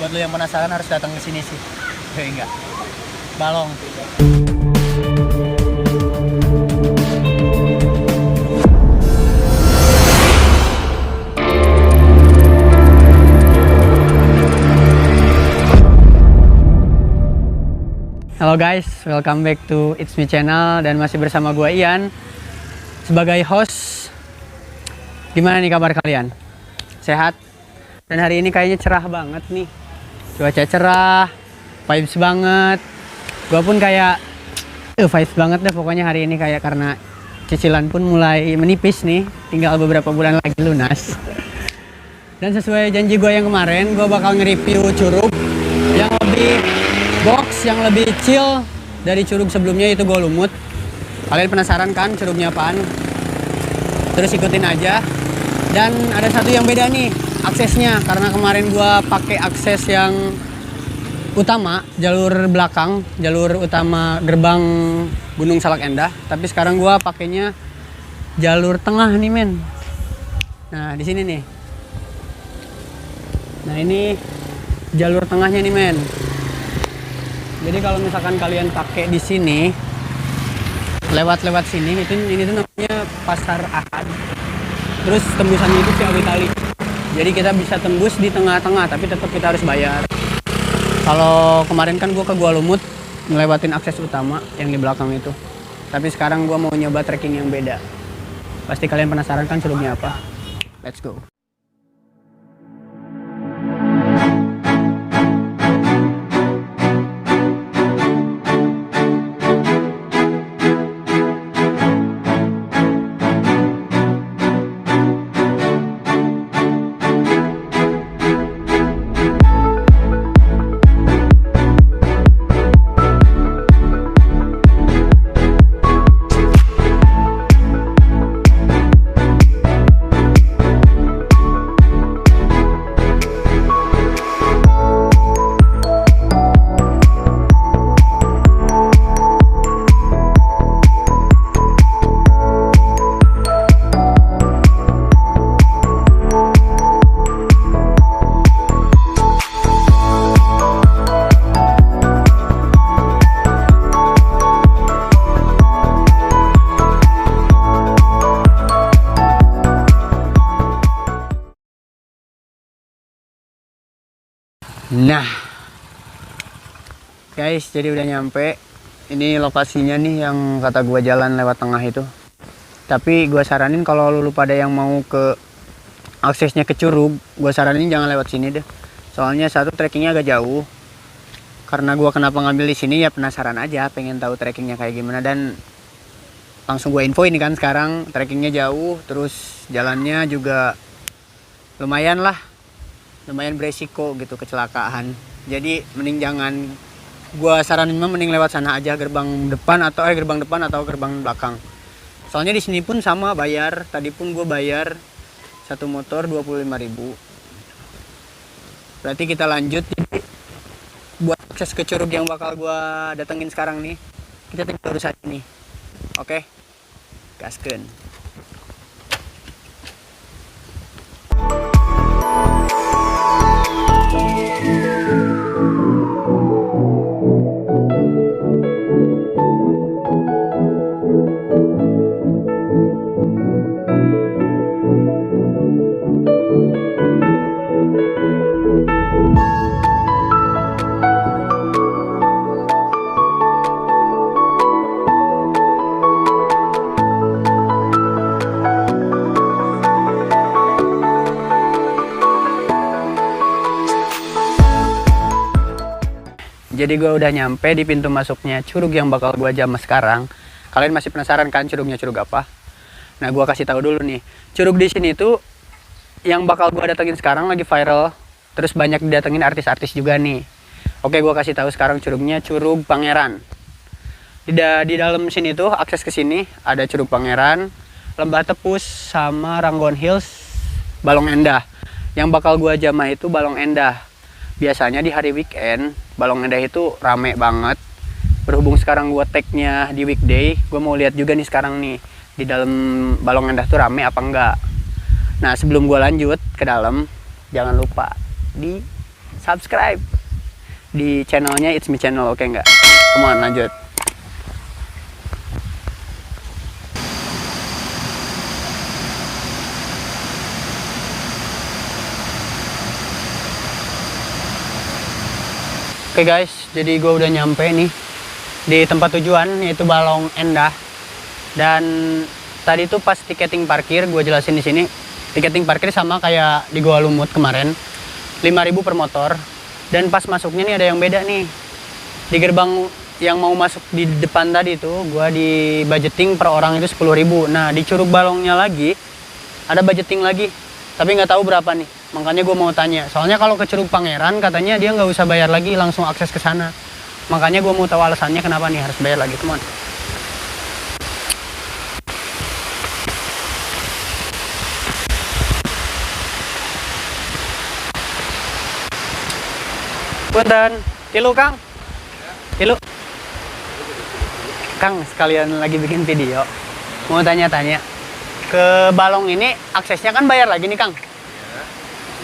Buat lo yang penasaran harus datang ke sini sih. Enggak. Balong. Halo guys, welcome back to It's Me Channel dan masih bersama gue Ian sebagai host. Gimana nih kabar kalian? Sehat? Dan hari ini kayaknya cerah banget nih. Cuaca cerah, vibes banget. Gue pun kayak vibes banget deh pokoknya hari ini, kayak karena cicilan pun mulai menipis nih, tinggal beberapa bulan lagi lunas. Dan sesuai janji gue yang kemarin, gue bakal nge-review curug yang lebih box, yang lebih chill dari curug sebelumnya, yaitu Gua Lumut. Kalian penasaran kan curugnya apaan? Terus ikutin aja. Dan ada satu yang beda nih, aksesnya. Karena kemarin gua pakai akses yang utama, jalur belakang, jalur utama gerbang Gunung Salak Endah. Tapi sekarang gua pakainya jalur tengah nih men. Nah di sini nih. Nah ini jalur tengahnya nih men. Jadi kalau misalkan kalian pakai di sini, lewat sini, ini tuh namanya Pasar Ahad. Terus tembusannya itu Ciawi Kali. Jadi kita bisa tembus di tengah-tengah, tapi tetap kita harus bayar. Kalau kemarin kan gue ke Gua Lumut ngelewatin akses utama yang di belakang itu. Tapi sekarang gue mau nyoba trekking yang beda. Pasti kalian penasaran kan curugnya apa? Let's go. Nah guys, jadi udah nyampe. Ini lokasinya nih yang kata gua jalan lewat tengah itu. Tapi gua saranin kalau lu pada yang mau ke aksesnya ke curug, gua saranin jangan lewat sini deh. Soalnya satu, trekkingnya agak jauh. Karena gua kenapa ngambil di sini ya penasaran aja, pengen tahu trekkingnya kayak gimana. Dan langsung gua info ini kan sekarang trekkingnya jauh, terus jalannya juga lumayan lah, lumayan beresiko gitu kecelakaan. Jadi mending jangan, gua saranin mah mending lewat sana aja, gerbang depan atau gerbang belakang. Soalnya di sini pun sama bayar. Tadi pun gua bayar satu motor 25.000. Berarti kita lanjut. Jadi buat akses ke curug yang bakal gua datengin sekarang nih, kita tinggal urus aja nih. Oke, gaskeun. Jadi gue udah nyampe di pintu masuknya curug yang bakal gue jamah sekarang. Kalian masih penasaran kan curugnya curug apa? Nah, gue kasih tahu dulu nih. Curug di sini tuh yang bakal gue datengin sekarang lagi viral. Terus banyak didatengin artis-artis juga nih. Oke, gue kasih tahu sekarang curugnya Curug Pangeran. Di dalam sini tuh akses ke sini ada Curug Pangeran, Lembah Tepus, sama Ranggon Hills, Balong Endah. Yang bakal gue jamah itu Balong Endah. Biasanya di hari weekend Balong Endah itu rame banget. Berhubung sekarang gue tag-nya di weekday, gue mau lihat juga nih sekarang nih di dalam Balong Endah tuh rame apa enggak. Nah sebelum gue lanjut ke dalam, jangan lupa di subscribe di channelnya It's Me Channel, oke nggak? Come on, lanjut. Oke guys, jadi gue udah nyampe nih di tempat tujuan, yaitu Balong Endah. Dan tadi tuh pas tiketing parkir, gue jelasin di sini. Tiketing parkir sama kayak di Goa Lumut kemarin, 5.000 per motor. Dan pas masuknya nih ada yang beda nih. Di gerbang yang mau masuk di depan tadi tuh, gue di budgeting per orang itu 10.000. Nah di Curug Balongnya lagi ada budgeting lagi, tapi nggak tahu berapa nih. Makanya gue mau tanya, soalnya kalau ke Curug Pangeran katanya dia nggak usah bayar lagi, langsung akses ke sana. Makanya gue mau tahu alasannya kenapa nih harus bayar lagi, teman. Punten, tilu Kang, tilu. Kang sekalian lagi bikin video, mau tanya-tanya, ke Balong ini aksesnya kan bayar lagi nih Kang.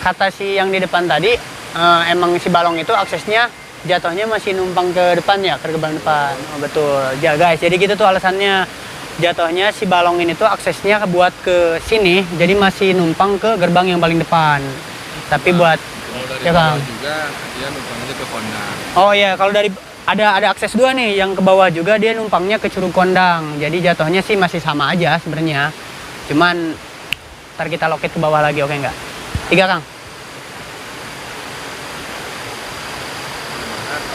Kata si yang di depan tadi, emang si Balong itu aksesnya jatuhnya masih numpang ke depan ya, ke gerbang depan. Oh betul, ya guys, jadi gitu tuh alasannya. Jatuhnya si Balong ini tuh aksesnya buat ke sini, jadi masih numpang ke gerbang yang paling depan. Tapi buat ya Kang juga dia numpangnya ke Kondang. Oh iya, kalau dari ada akses dua nih, yang ke bawah juga dia numpangnya ke Curug Kondang. Jadi jatuhnya sih masih sama aja sebenarnya. Cuman ntar kita loket ke bawah lagi, oke nggak? 3 Kang.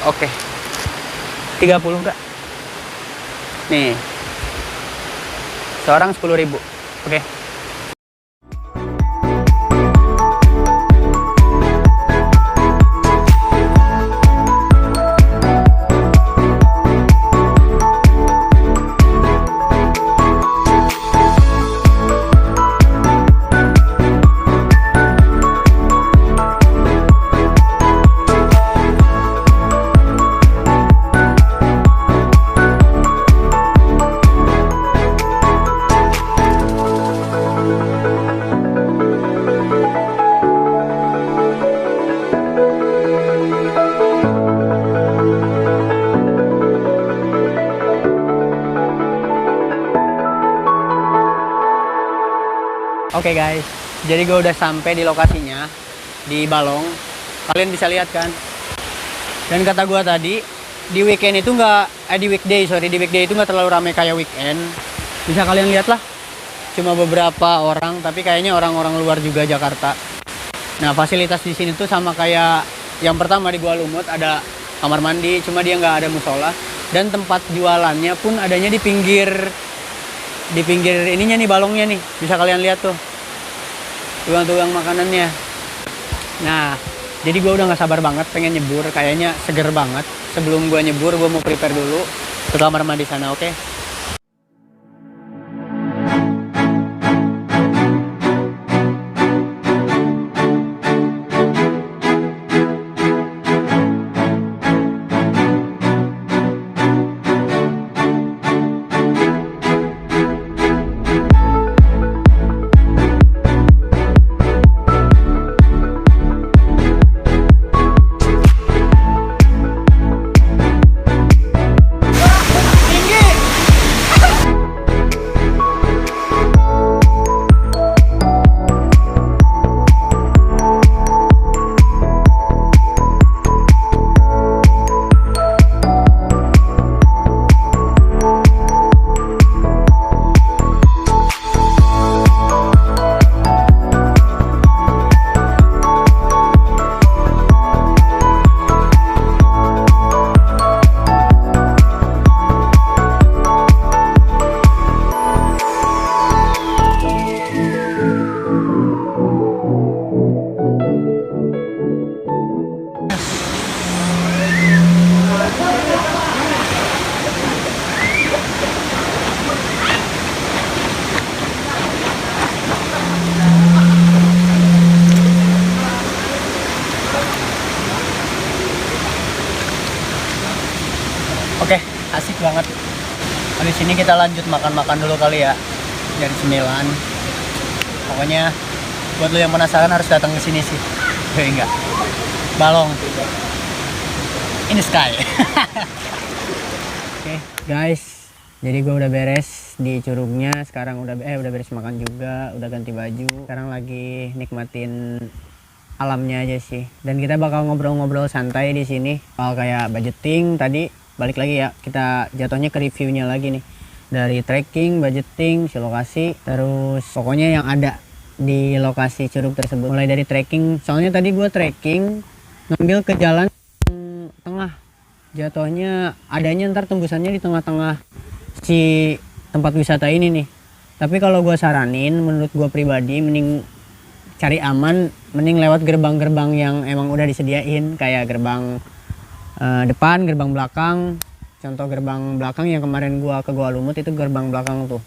Oke. 30 enggak? Nih. Seorang 10.000. Oke. Oke guys, jadi gue udah sampai di lokasinya di Balong. Kalian bisa lihat kan? Dan kata gue tadi, di weekend itu di weekday itu nggak terlalu ramai kayak weekend. Bisa kalian lihat lah, cuma beberapa orang, tapi kayaknya orang-orang luar juga Jakarta. Nah fasilitas di sini tuh sama kayak yang pertama di Goa Lumut, ada kamar mandi, cuma dia nggak ada musola. Dan tempat jualannya pun adanya di pinggir ininya nih, balongnya nih, bisa kalian lihat tuh tukang-tukang makanannya. Nah jadi gue udah nggak sabar banget pengen nyebur, kayaknya seger banget. Sebelum gue nyebur, gue mau prepare dulu ke kamar mandi sana, oke? Oke, asik banget. Habis ini kita lanjut makan-makan dulu kali ya. Dari cemilan. Pokoknya buat lo yang penasaran harus datang ke sini sih. Oke, enggak. balong in the sky. Oke, guys. Jadi gue udah beres di curugnya. Sekarang udah beres makan juga, udah ganti baju. Sekarang lagi nikmatin alamnya aja sih. Dan kita bakal ngobrol-ngobrol santai di sini. Soal kayak budgeting tadi, balik lagi ya. Kita jatuhnya ke reviewnya lagi nih. Dari tracking, budgeting, si lokasi, terus pokoknya yang ada di lokasi curug tersebut. Mulai dari tracking, soalnya tadi gue tracking ngambil ke jalan tengah. Jatuhnya adanya ntar tembusannya di tengah-tengah si tempat wisata ini nih. Tapi kalau gue saranin, menurut gue pribadi, mending cari aman, mending lewat gerbang-gerbang yang emang udah disediain, kayak gerbang depan, gerbang belakang. Contoh gerbang belakang yang kemarin gue ke Goa Lumut itu gerbang belakang tuh.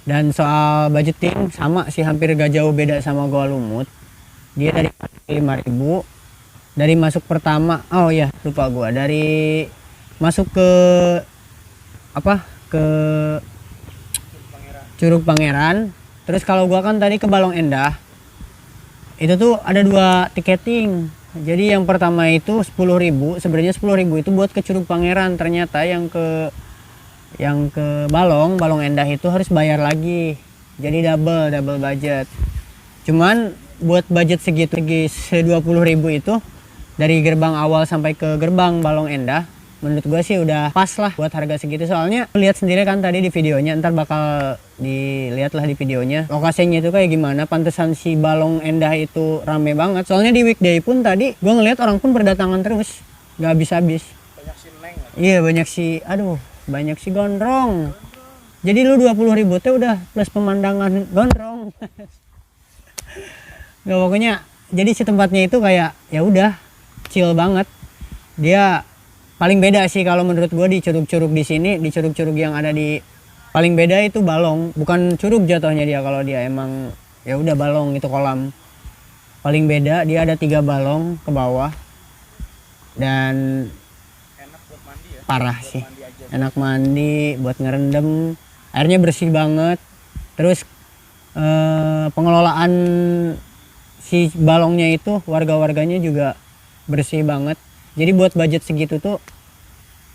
Dan soal budgeting sama sih, hampir gak jauh beda sama Goa Lumut. Dia dari 5.000 dari masuk pertama. Oh ya, lupa gua. Dari masuk ke ke Curug Pangeran. Terus kalau gua kan tadi ke Balong Endah. Itu tuh ada 2 tiketing. Jadi yang pertama itu 10.000, sebenarnya 10.000 itu buat ke Curug Pangeran. Ternyata yang ke Balong Endah itu harus bayar lagi. Jadi double budget. Cuman buat budget segitu, 20.000 itu dari gerbang awal sampai ke gerbang Balong Endah, menurut gue sih udah pas lah buat harga segitu. Soalnya lihat sendiri kan tadi di videonya, ntar bakal dilihat lah di videonya lokasinya itu kayak gimana. Pantesan si Balong Endah itu rame banget, soalnya di weekday pun tadi gue ngeliat orang pun berdatangan terus, gak habis-habis. Banyak si neng. Iya, banyak si gondrong. Jadi lu 20.000 teh udah plus pemandangan gondrong. Nggak, pokoknya jadi si tempatnya itu kayak ya udah chill banget. Dia paling beda sih kalau menurut gue di curug-curug di sini, di curug-curug yang ada di paling beda itu balong, bukan curug jatuhnya dia. Kalau dia emang ya udah balong itu kolam. Paling beda dia ada 3 balong ke bawah dan Enak buat mandi ya. parah Buat sih. mandi aja. Enak mandi, buat ngerendam, airnya bersih banget. Terus pengelolaan si balongnya itu, warga-warganya juga bersih banget. Jadi buat budget segitu tuh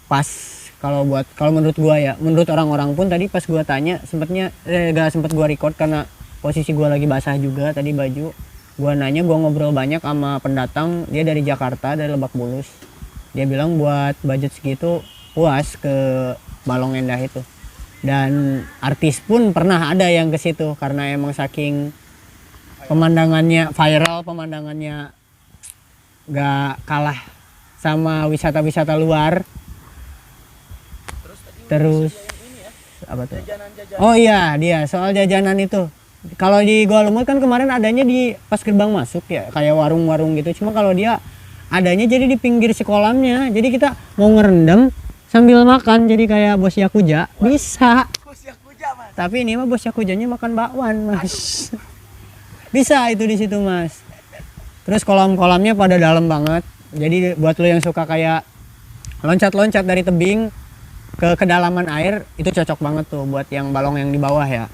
pas. Kalau menurut gua ya, menurut orang-orang pun tadi pas gua tanya, gak sempet gua record karena posisi gua lagi basah juga tadi baju. Gua nanya, gua ngobrol banyak sama pendatang, dia dari Jakarta, dari Lebak Bulus. Dia bilang buat budget segitu puas ke Balong Endah itu. Dan artis pun pernah ada yang ke situ karena emang saking pemandangannya viral, pemandangannya gak kalah sama wisata-wisata luar. Terus apa tuh? Jajanan-jajanan. Oh iya, dia soal jajanan itu. Kalau di Goa Lumut kan kemarin adanya di pas gerbang masuk ya, kayak warung-warung gitu. Cuma kalau dia adanya jadi di pinggir si kolamnya. Jadi kita mau ngerendam sambil makan, jadi kayak bos Yakuza. Bisa. Bos Yakuza, Mas. Tapi ini mah bos Yakuzanya makan bakwan, Mas. Bisa itu di situ, Mas. Terus kolam-kolamnya pada dalam banget. Jadi buat lo yang suka kayak loncat-loncat dari tebing ke kedalaman air, itu cocok banget tuh buat yang balong yang di bawah ya.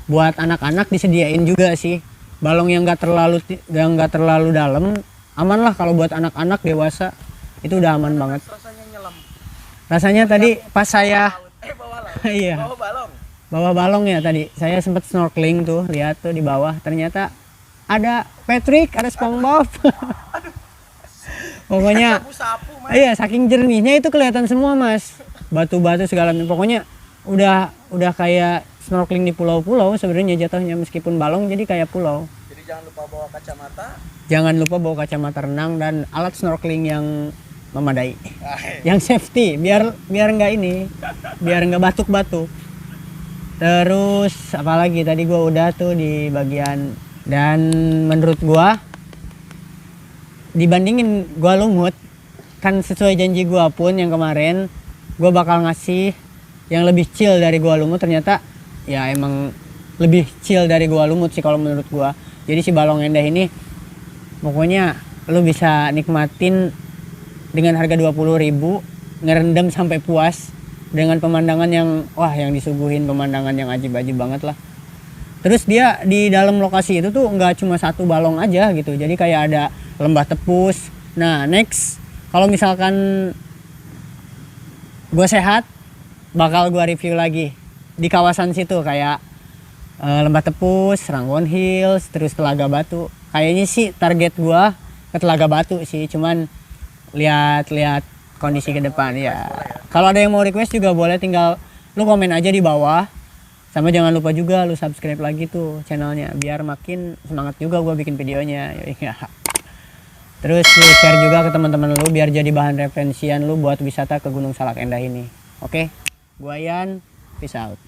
Buat anak-anak disediain juga sih. Balong yang gak terlalu dalam, aman lah kalau buat anak-anak, dewasa itu udah aman banget. Rasanya nyelam. Rasanya tadi pas saya Bawah laut. iya, Bawah balong. bawah balong ya tadi. Saya sempat snorkeling tuh, lihat tuh di bawah. Ternyata ada Patrick, ada SpongeBob. Pokoknya Sapu-sapu, Mas. iya, saking jernihnya itu kelihatan semua, Mas. Batu-batu segala macam. Pokoknya udah kayak snorkeling di pulau-pulau sebenarnya jatuhnya, meskipun balong jadi kayak pulau. Jadi jangan lupa bawa kacamata. Jangan lupa bawa kacamata renang dan alat snorkeling yang memadai. Yang safety biar nggak batuk-batuk. Terus apalagi tadi gua udah tuh di bagian, dan menurut gua dibandingin Goa Lumut kan sesuai janji gua pun yang kemarin, gua bakal ngasih yang lebih chill dari Goa Lumut. Ternyata ya emang lebih chill dari Goa Lumut sih kalau menurut gua. Jadi si Balong Endah ini pokoknya lu bisa nikmatin dengan harga 20.000, ngerendam sampai puas dengan pemandangan yang yang disuguhin pemandangan yang ajib-ajib banget lah. Terus dia di dalam lokasi itu tuh nggak cuma satu balong aja gitu, jadi kayak ada Lembah Tepus. Nah next kalau misalkan gue sehat bakal gue review lagi di kawasan situ kayak Lembah Tepus, Ranggon Hills, terus Telaga Batu. Kayaknya sih target gue ke Telaga Batu sih, cuman lihat kondisi ke depan ya. Kalau ada yang mau request juga boleh, tinggal lu komen aja di bawah. Sama jangan lupa juga lu subscribe lagi tuh channelnya biar makin semangat juga gue bikin videonya. Ya. Terus lu share juga ke teman-teman lu biar jadi bahan referensian lu buat wisata ke Gunung Salak Endah ini. Oke, gua Ian, peace out.